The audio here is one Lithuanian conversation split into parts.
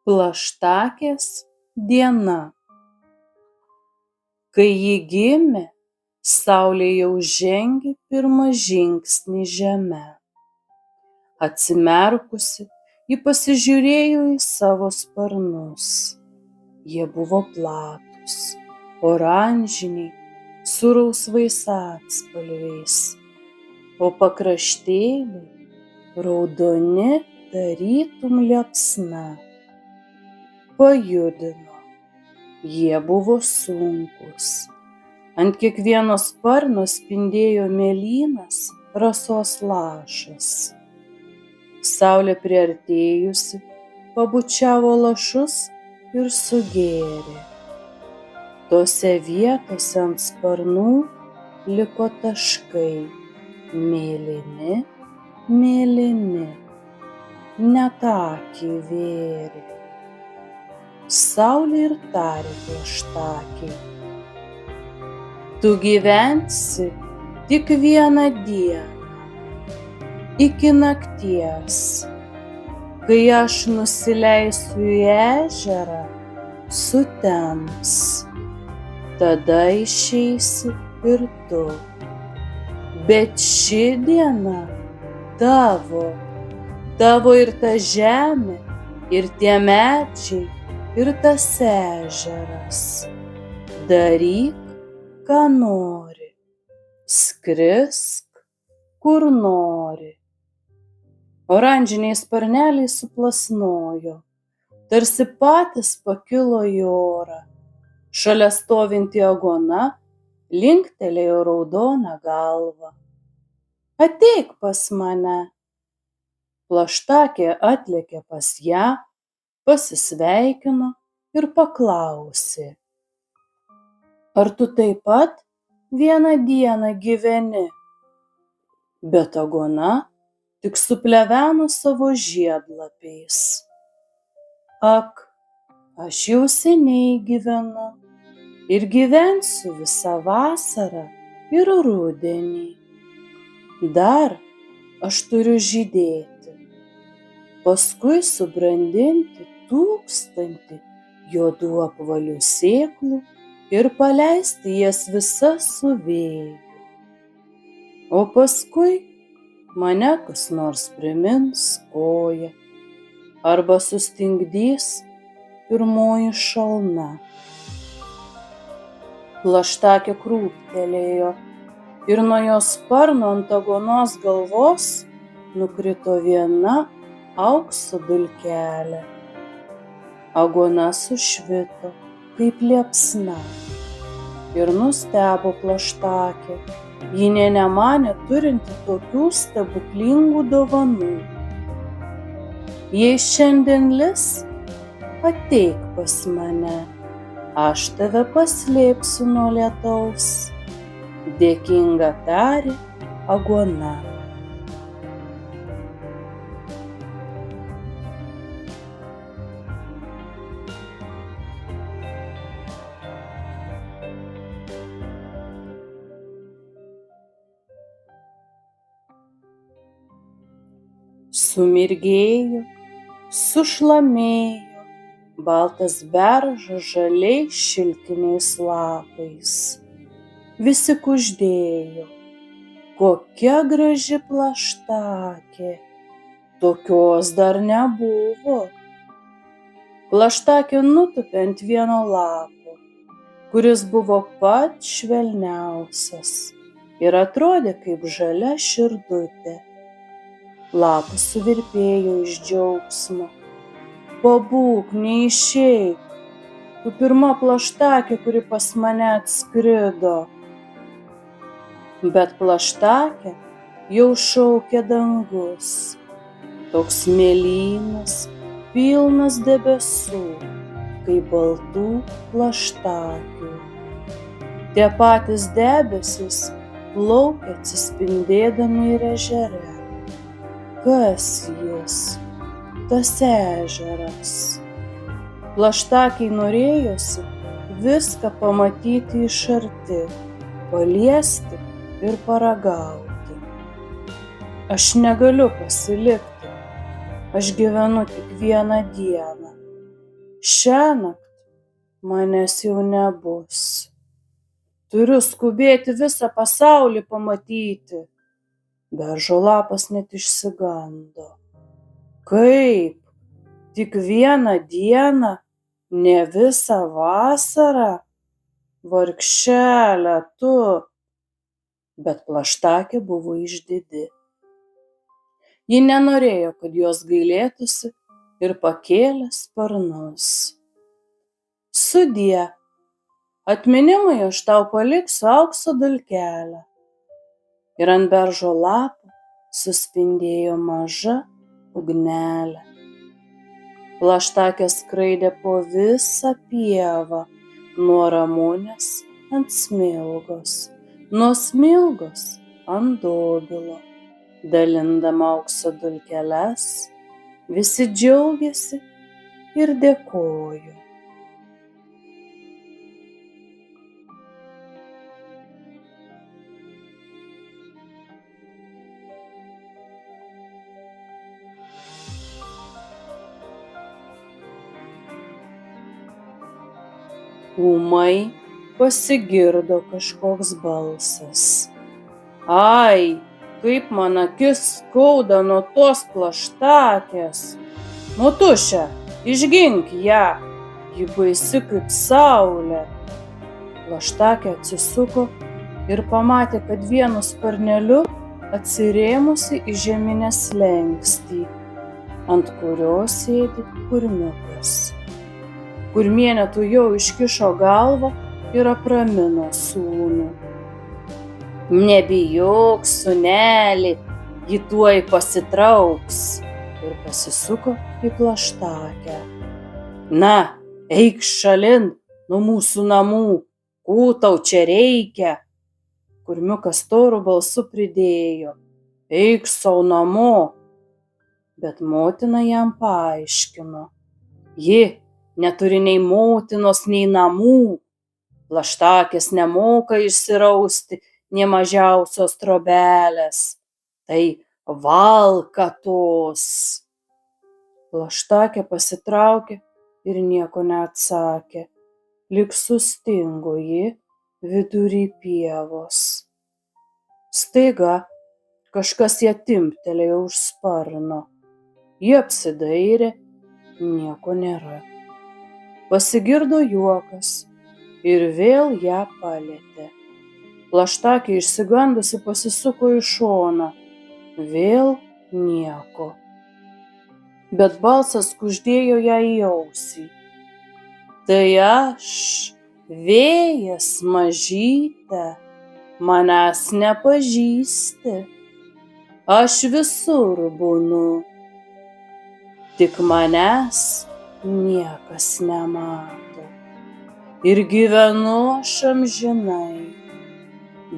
Plaštakės diena. Kai ji gimė, saulė jau žengė pirmą žingsnį žeme. Atsimerkusi, ji pasižiūrėjo į savo sparnus. Jie buvo platūs, oranžiniai, su rausvais atspalviais, o pakraštėliai raudoni tarytum liepsna. Pajudino. Jie buvo sunkūs. Ant kiekvieno sparno spindėjo mėlynas rasos lašas. Saulė priartėjusi, pabučiavo lašus ir sugėrė. Tose vietose ant sparnų liko taškai, mėlyni, mėlyni, net akį vėrė. Saulė ir tarė plaštakei: tu gyvensi tik vieną dieną, iki nakties. Kai aš nusileisiu į ežerą, sutems. Tada išeisi ir tu. Bet ši diena tavo ir ta žemė, ir tie medžiai, ir tas ežeras. Daryk, ką nori, skrisk, kur nori. Oranžiniai sparneliai suplasnojo, tarsi patys pakilo į orą. Šalia stovinti Agona linktelėjo raudoną galvą. Ateik pas mane. Plaštakė atlėkė pas ją, pasisveikino ir paklausė: ar tu taip pat vieną dieną gyveni? Bet Agona tik supleveno savo žiedlapiais. Ak, aš jau seniai gyvenu ir gyvensiu visą vasarą ir rudenį. Dar aš turiu žydėti, paskui subrandinti 1000 juodų apvalių sėklų ir paleisti jas visas su vėju. O paskui mane kas nors primins koją arba sustingdys pirmoji šalna. Plaštakė krūptelėjo ir nuo jos sparno ant Agonos galvos nukrito viena aukso dulkelė. Agona sušvito kaip liepsna ir nustebo plaštakė. Ji nė nemanė turinti tokių stebuklingų dovanų. Jei šiandien lis, ateik pas mane, aš tave paslėpsiu nuo lietaus, dėkinga tarė Agona. Sumirgėjo, sušlamėjo baltas beržas žaliais šilkiniais lapais. Visi kuždėjo: kokia graži plaštakė, tokios dar nebuvo. Plaštakė nutūpė ant vieno lapo, kuris buvo pats švelniausias ir atrodė kaip žalia širdutė. Lapas suvirpėjo iš džiaugsmo. Pabūk, neišeik, tu pirma plaštakė, kuri pas mane atskrido. Bet plaštakę jau šaukė dangus, toks mėlynas, pilnas debesų, kaip baltų plaštakių. Tie patys debesys plaukė atsispindėdami ir ežere. Kas jis? Tas ežeras. Plaštakei norėjosi viską pamatyti iš arti, paliesti ir paragauti. Aš negaliu pasilikti, aš gyvenu tik vieną dieną, Šiąnakt manęs jau nebus. Turiu skubėti visą pasaulį pamatyti. Beržo lapas net išsigando. Kaip? Tik vieną dieną, ne visą vasarą? Vargšelė tu. Bet Plaštakė buvo išdidi. Ji nenorėjo, kad jos gailėtųsi ir pakėlė sparnus. Sudie, atminimui aš tau paliksiu aukso dulkelę. Ir ant beržo lapo suspindėjo maža ugnelė. Plaštakė skraidė po visą pievą, nuo Ramunės ant Smilgos, nuo Smilgos ant Dobilo. Dalindama aukso dulkeles, visi džiaugėsi ir dėkojo. Ūmai pasigirdo kažkoks balsas. Ai, kaip man akis skauda nuo tos Plaštakės. Motuše, išgink ją, ji baisi kaip saulė. Plaštakė atsisuko ir pamatė, kad vienu sparneliu atsirėmusi į žeminę slenkstį, ant kurio sėdi kurmiukas. Kurmienė tuojau iškišo galvą ir apramino sūnų. Nebijok, sūneli, ji tuoj pasitrauks, ir pasisuko į Plaštakę. Na, eik šalin nuo mūsų namų, ko tau čia reikia? Kurmiukas storu balsu pridėjo, eik sau namo. Bet motina jam paaiškino, ji neturi nei motinos, nei namų. Plaštakės nemoka išsirausti nė mažiausios trobelės. Tai valkatos. Plaštakė pasitraukė ir nieko neatsakė, lyg sustingo ji vidury pievos. Staiga kažkas ją timptelėjo už sparno. Ji apsidairė, nieko nėra. Pasigirdo juokas ir vėl ją palietė. Plaštakė išsigandusi pasisuko į šoną. Vėl nieko. Bet balsas kuždėjo ją į ausį. Tai aš, vėjas mažyte, manęs nepažįsti. Aš visur būnu, tik manęs niekas nemato. Ir gyvenu aš amžinai.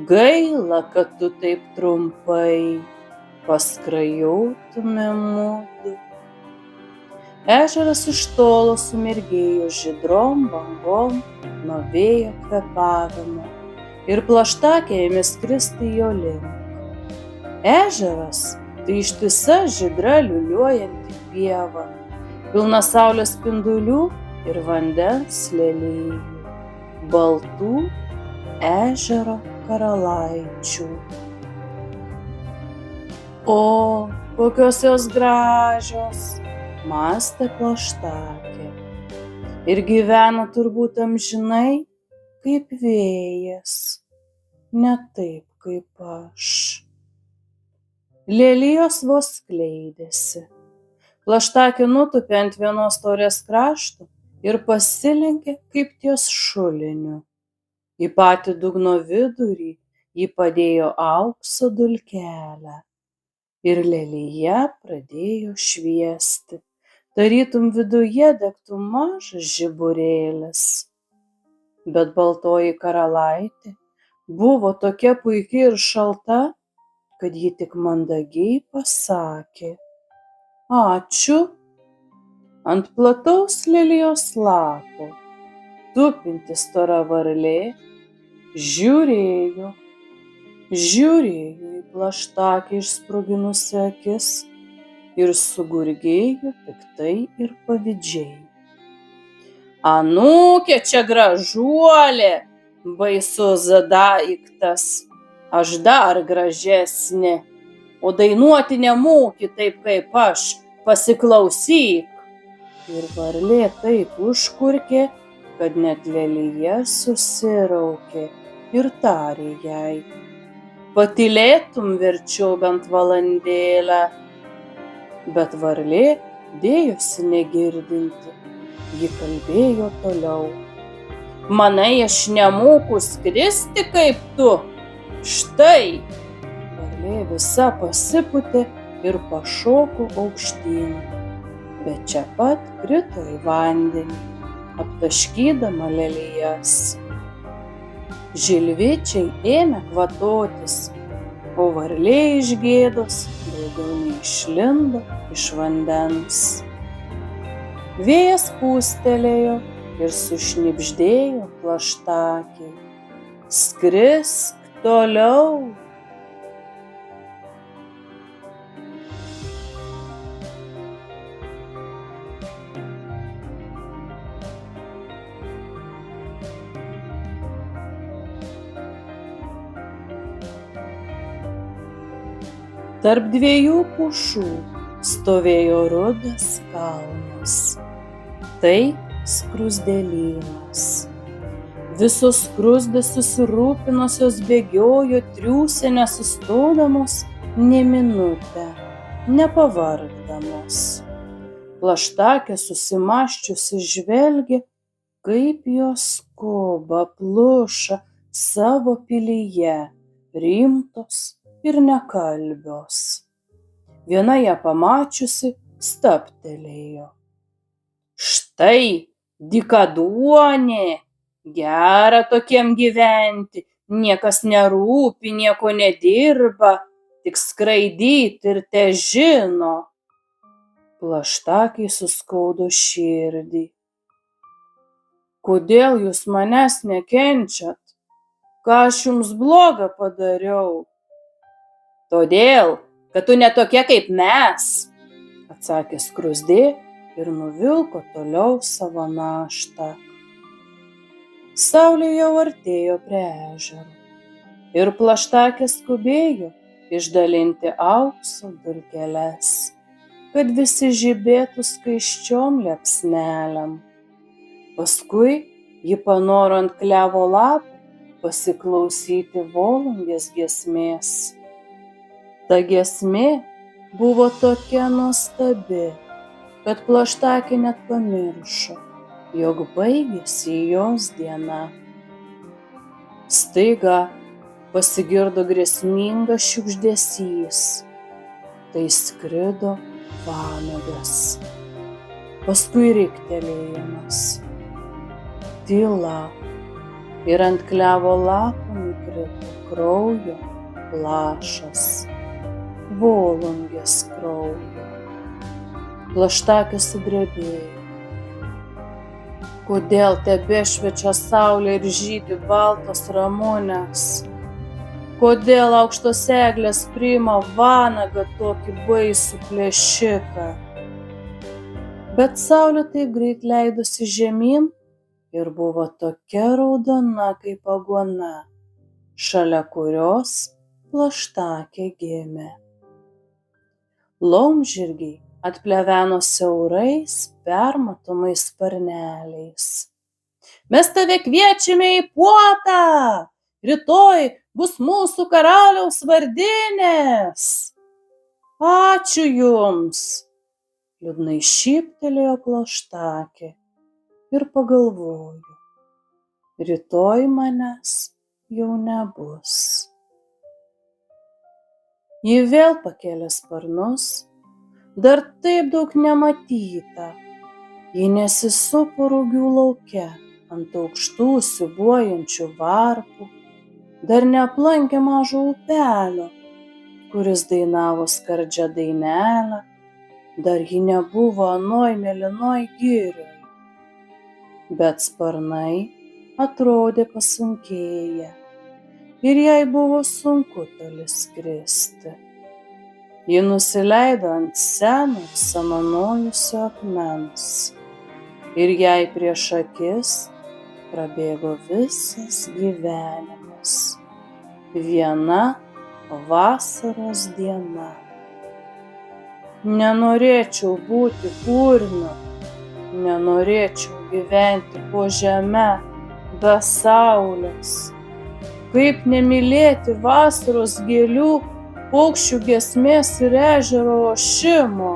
Gaila, kad tu taip trumpai paskrajotume mudu. Ežeras iš tolo sumirgėjo žydrom bangom nuo vėjo kvėpavimo ir Plaštakė ėmė skristi jo link. Ežeras tai ištisa žydra liūliuojanti pieva, pilna saulės spindulių ir vandens lelijų, baltų ežero karalaičių. O, kokios jos gražios, mąstė Plaštakė. Ir gyvena turbūt amžinai kaip vėjas, ne taip kaip aš. Lelijos vos skleidėsi. Plaštakė nutūpė ant vienos taurės krašto ir pasilenkė kaip ties šuliniu. Į patį dugno vidurį ji padėjo aukso dulkelę ir lelija pradėjo šviesti, tarytum viduje degtų mažas žiburėlis. Bet baltoji karalaitė buvo tokia puiki ir šalta, kad ji tik mandagiai pasakė ačiū. Ant plataus lelijos lapo tupinti stora varlė žiūrėjo į Plaštakę išsproginusi akis ir sugurgėjo piktai ir pavydžiai. Anūkė čia gražuolė, baisus daiktas, aš dar gražesnė, o dainuoti nemoki taip kaip aš, pasiklausyk. Ir varlė taip užkurkė, kad net lelija susiraukė ir tarė jai: patylėtum verčiau bent valandėlę. Bet varlė dėjosi negirdinti, ji kalbėjo toliau: manai, aš nemoku skristi kaip tu? Štai! Varlė visa pasipūtė ir pašoko aukštyn, bet čia pat krito į vandenį, aptaškydama lelijas. Žilvičiai ėmė kvatotis, o varlė iš gėdos daugiau neišlindo iš vandens. Vėjas pūstelėjo ir sušnibždėjo plaštakei: skrisk toliau. Tarp dviejų pušų stovėjo rudas kalnas. Tai skruzdėlynas. Visos skruzdės susirūpinusios bėgiojo triūsė nesustodamos nė minutę, nepavargdamos. Plaštakė susimąsčiusi žvelgė, kaip jos skuba pluša savo pilyje, rimtos ir nekalbios. Viena ją pamačiusi stabtelėjo. Štai dykaduonė, gera tokiem gyventi, niekas nerūpi, nieko nedirba, tik skraidyt ir težino. Plaštakei suskaudo širdį. Kodėl jūs manęs nekenčiat? Ką aš jums bloga padariau? Todėl, kad tu ne tokia kaip mes, atsakė skruzdė ir nuvilko toliau savo naštą. Saulė jau artėjo prie ežero ir plaštakė skubėjo išdalinti aukso dulkeles, kad visi žibėtų skaisčiom liepsnelėm. Paskui ji panoro ant klevo lapų pasiklausyti volungės giesmės. Ta giesmė buvo tokia nuostabi, kad plaštakė net pamiršo, jog baigėsi jos diena. Staiga pasigirdo grėsmingas šiugždesys. Tai skrido vanagas. Paskui riktelėjimas. Tyla. Ir ant klevo lapų nukrito kraujo lašas. Volungės kraujo. Plaštakė sudrebėjo. Kodėl tebešviečia saulė ir žydi baltos ramunės? Kodėl aukštos eglės priima vanagą tokį baisų plėšiką? Bet saulė taip greit leidosi žemyn ir buvo tokia raudona kaip aguona, šalia kurios plaštakė gimė. Laumžirgiai atpleveno siaurais, permatomais sparneliais. Mes tave kviečiame į puotą! Rytoj bus mūsų karaliaus vardinės! Ačiū jums! Liūdnai šyptelėjo plaštakė ir pagalvojo: rytoj manęs jau nebus. Ji vėl pakėlė sparnus, dar taip daug nematyta. Ji nesisupo rugių lauke ant aukštų siūbuojančių varpų, dar neaplankė mažo upelio, kuris dainavo skardžią dainelę, dar ji nebuvo anoj mėlynoj girioj. Bet sparnai atrodė pasunkėję ir jai buvo sunku toli skristi. Ji nusileido ant seno samanojusio akmens. ir jai prieš akis prabėgo visas gyvenimas. Viena vasaros diena. Nenorėčiau būti kurmiu, nenorėčiau gyventi po žeme be saulės. Kaip nemylėti vasaros gėlių, paukščių giesmės ir ežero ošimo?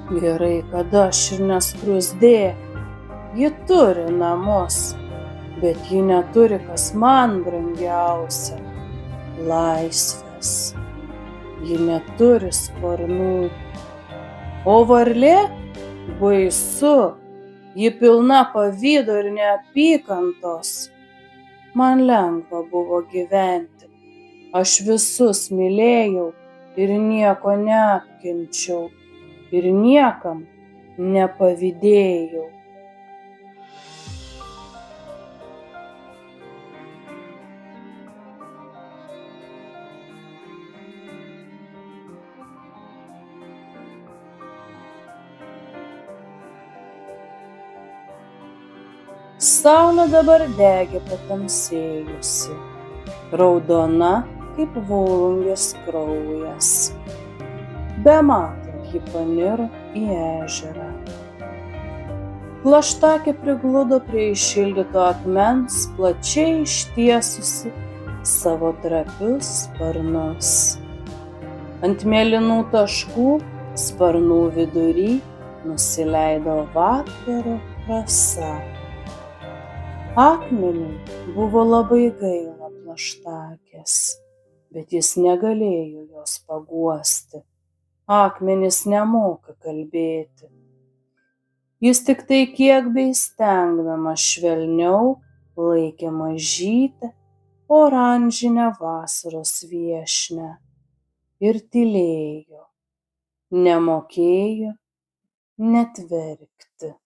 Gerai, kad aš ir ne skruzdė. Ji turi namus, bet ji neturi, kas man brangiausia – laisvės. Ji neturi sparnų. O varlė? Baisu. Ji pilna pavydo ir neapykantos. Man lengva buvo gyventi. Aš visus mylėjau ir nieko neapkenčiau. Ir niekam nepavydėjau. Saulė dabar degė patamsėjusi, raudona kaip volungės kraujas. Bematant ji paniro į ežerą. Plaštakė prigludo prie įšildyto akmens, plačiai ištiesusi savo trapius sparnus. Ant mėlynų taškų sparnų vidury nusileido vakaro rasa. Akmeniui buvo labai gaila plaštakės, bet jis negalėjo jos paguosti. Akmenys nemoka kalbėti. Jis tik tai kiek beįstengdamas švelniau laikė mažytę oranžinę vasaros viešnią ir tylėjo, nemokėjo net verkti.